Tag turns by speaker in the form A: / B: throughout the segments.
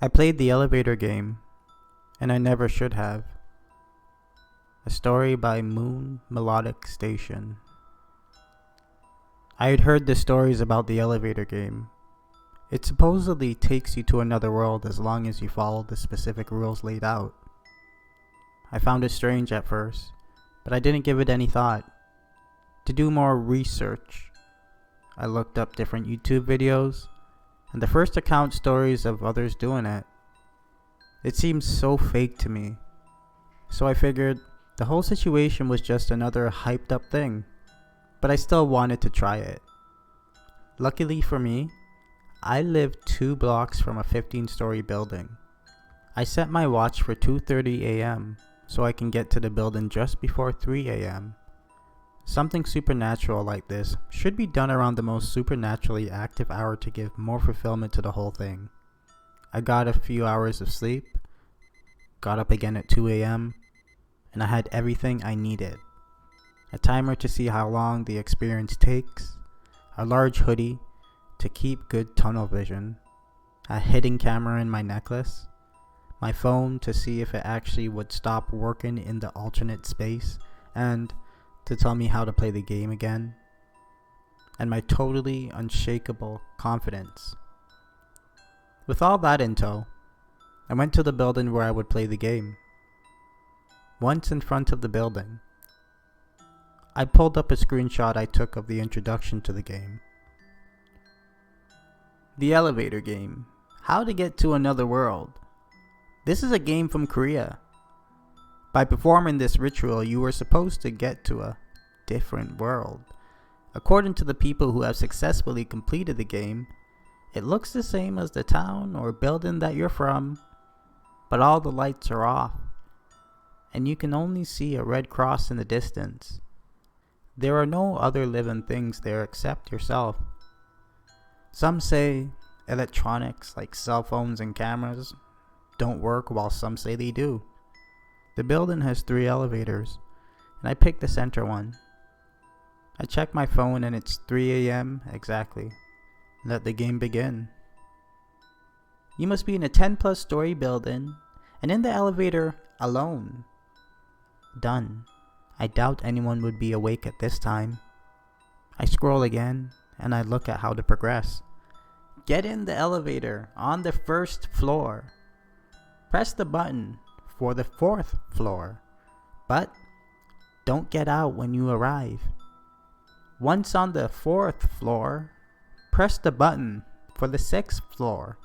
A: I played the elevator game, and I never should have. A story by Melodic Station. I had heard the stories about the elevator game. It supposedly takes you to another world as long as you follow the specific rules laid out. I found it strange at first, but I didn't give it any thought. To do more research, I looked up different YouTube videos, and the first account stories of others doing it. It seemed so fake to me, so I figured the whole situation was just another hyped up thing, but I still wanted to try it. Luckily for me, I lived 2 blocks from a 15-story building. I set my watch for 2:30 a.m. so I can get to the building just before 3 a.m. Something supernatural like this should be done around the most supernaturally active hour to give more fulfillment to the whole thing. I got a few hours of sleep, got up again at 2 a.m., and I had everything I needed. A timer to see how long the experience takes, a large hoodie to keep good tunnel vision, a hidden camera in my necklace, my phone to see if it actually would stop working in the alternate space, and to tell me how to play the game again, and my totally unshakable confidence. With all that in tow, I went to the building where I would play the game. Once in front of the building, I pulled up a screenshot I took of the introduction to the game. The elevator game. How to get to another world. This is a game from Korea. By performing this ritual, you were supposed to get to a different world. According to the people who have successfully completed the game, it looks the same as the town or building that you're from, but all the lights are off, and you can only see a red cross in the distance. There are no other living things there except yourself. Some say electronics like cell phones and cameras don't work, while some say they do. The building has 3 elevators, and I picked the center one. I check my phone and it's 3 a.m. exactly. Let the game begin. You must be in a 10+ story building and in the elevator alone. Done. I doubt anyone would be awake at this time. I scroll again and I look at how to progress. Get in the elevator on the 1st floor. Press the button for the 4th floor, but don't get out when you arrive. Once on the 4th floor, press the button for the 6th floor.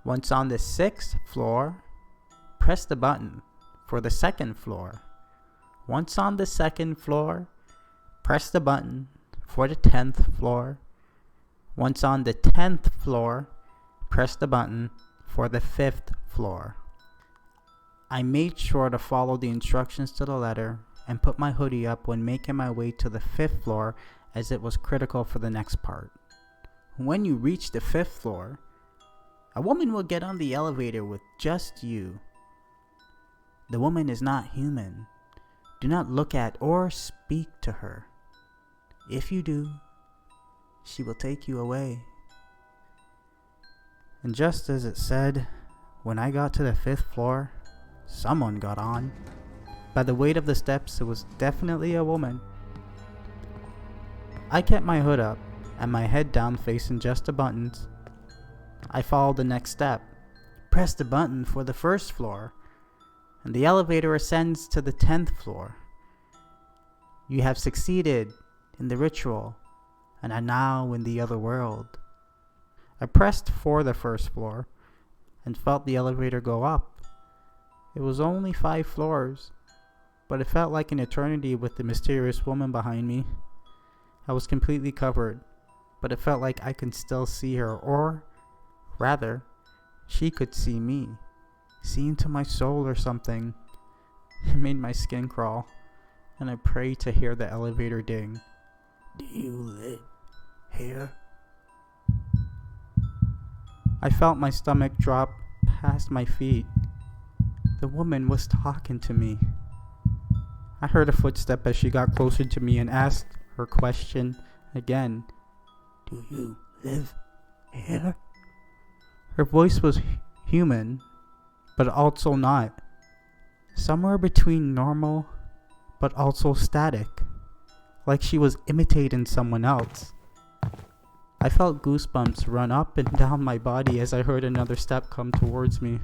A: Once on the 6th floor, press the button for the 2nd floor. Once on the 2nd floor, press the button for the 10th floor. Once on the 10th floor, press the button for the 5th floor. I made sure to follow the instructions to the letter and put my hoodie up when making my way to the 5th floor, as it was critical for the next part. When you reach the 5th floor, a woman will get on the elevator with just you. The woman is not human. Do not look at or speak to her. If you do, she will take you away. And just as it said, when I got to the 5th floor, someone got on. By the weight of the steps, it was definitely a woman. I kept my hood up and my head down facing just the buttons. I followed the next step. Press the button for the 1st floor, and the elevator ascends to the 10th floor. You have succeeded in the ritual and are now in the other world. I pressed for the 1st floor and felt the elevator go up. It was only 5 floors, but it felt like an eternity with the mysterious woman behind me. I was completely covered, but it felt like I could still see her, or rather, she could see me, see into my soul or something. It made my skin crawl, and I prayed to hear the elevator ding. Do you live here? I felt my stomach drop past my feet. The woman was talking to me. I heard a footstep as she got closer to me and asked her question again. Do you live here? Her voice was human, but also not. Somewhere between normal, but also static. Like she was imitating someone else. I felt goosebumps run up and down my body as I heard another step come towards me.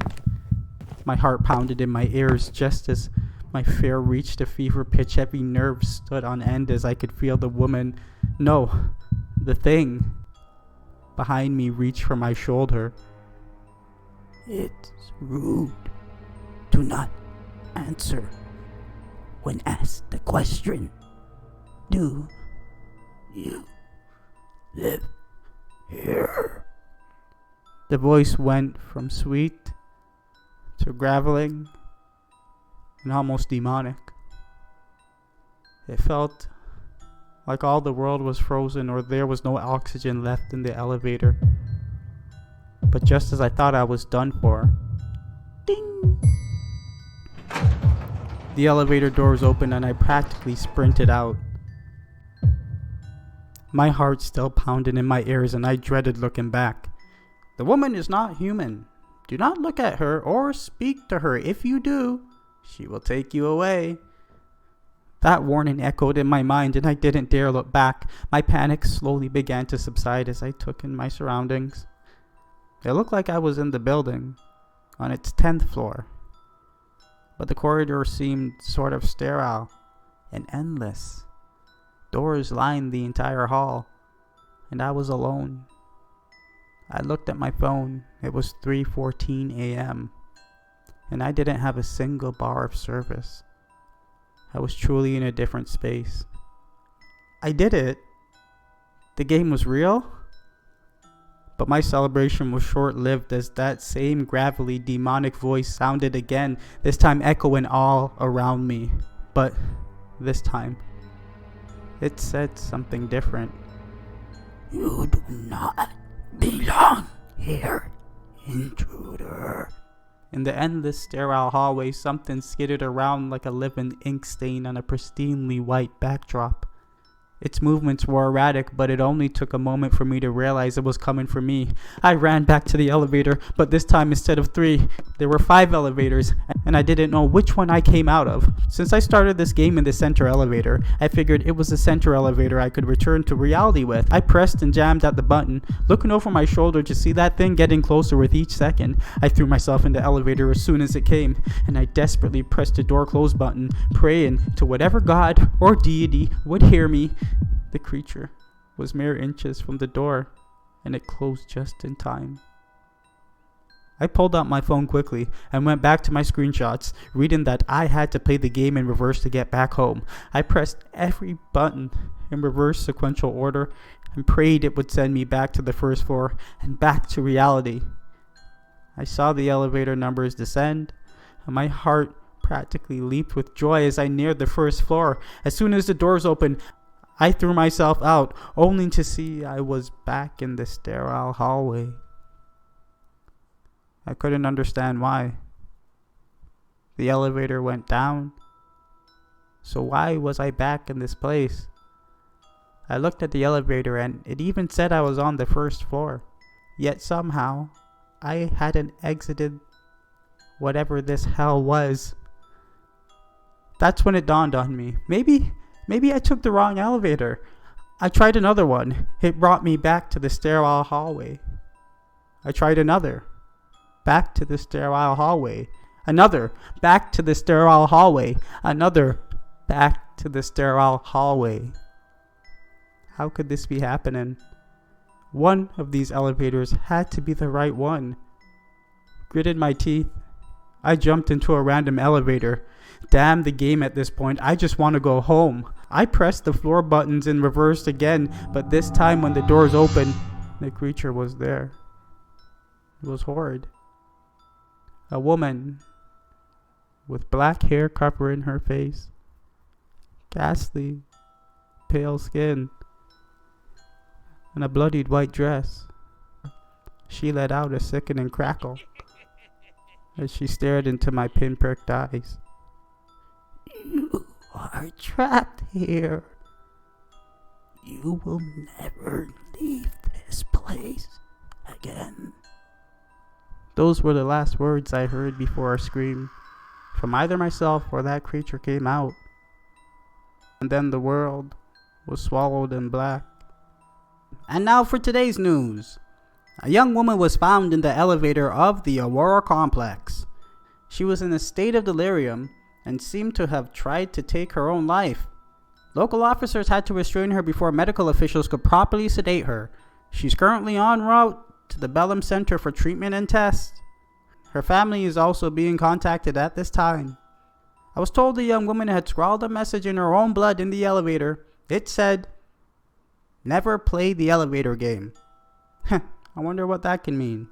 A: My heart pounded in my ears just as my fear reached a fever pitch. Every nerve stood on end as I could feel the woman, no, the thing, behind me reach for my shoulder.
B: It's rude. Do not answer when asked the question. Do you live here?
A: The voice went from sweet to graveling and almost demonic. It felt like all the world was frozen or there was no oxygen left in the elevator. But just as I thought I was done for, ding! The elevator doors opened and I practically sprinted out. My heart still pounding in my ears and I dreaded looking back. The woman is not human. Do not look at her or speak to her. If you do, she will take you away. That warning echoed in my mind and I didn't dare look back. My panic slowly began to subside as I took in my surroundings. It looked like I was in the building, on its 10th floor. But the corridor seemed sort of sterile and endless. Doors lined the entire hall, and I was alone. I looked at my phone. It was 3:14 a.m., and I didn't have a single bar of service. I was truly in a different space. I did it. The game was real. But my celebration was short-lived as that same gravelly, demonic voice sounded again, this time echoing all around me. But this time, it said something different.
B: You do not belong here, intruder.
A: In the endless sterile hallway, something skidded around like a living ink stain on a pristinely white backdrop. Its movements were erratic, but it only took a moment for me to realize it was coming for me. I ran back to the elevator, but this time instead of 3, there were 5 elevators, and I didn't know which one I came out of. Since I started this game in the center elevator, I figured it was the center elevator I could return to reality with. I pressed and jammed at the button, looking over my shoulder to see that thing getting closer with each second. I threw myself in the elevator as soon as it came, and I desperately pressed the door close button, praying to whatever god or deity would hear me. The creature was mere inches from the door, and it closed just in time. I pulled out my phone quickly and went back to my screenshots, reading that I had to play the game in reverse to get back home. I pressed every button in reverse sequential order and prayed it would send me back to the first floor and back to reality. I saw the elevator numbers descend, and my heart practically leaped with joy as I neared the first floor. As soon as the doors opened, I threw myself out, only to see I was back in the sterile hallway. I couldn't understand why. The elevator went down, so why was I back in this place? I looked at the elevator and it even said I was on the first floor. Yet somehow, I hadn't exited whatever this hell was. That's when it dawned on me. Maybe I took the wrong elevator. I tried another one. It brought me back to the sterile hallway. I tried another. Back to the sterile hallway. Another. Back to the sterile hallway. Another. Back to the sterile hallway. How could this be happening? One of these elevators had to be the right one. Gritted my teeth. I jumped into a random elevator. Damn the game at this point. I just want to go home. I pressed the floor buttons in reverse again, but this time when the doors opened, the creature was there. It was horrid. A woman with black hair covering her face, ghastly, pale skin, and a bloodied white dress. She let out a sickening crackle as she stared into my pinpricked eyes.
B: You are trapped here. You will never leave this place again.
A: Those were the last words I heard before a scream from either myself or that creature came out. And then the world was swallowed in black. And now for today's news. A young woman was found in the elevator of the Aurora complex. She was in a state of delirium and seemed to have tried to take her own life. Local officers had to restrain her before medical officials could properly sedate her. She's currently en route to the Bellum Center for treatment and tests. Her family is also being contacted at this time. I was told the young woman had scrawled a message in her own blood in the elevator. It said, "Never play the elevator game." I wonder what that can mean.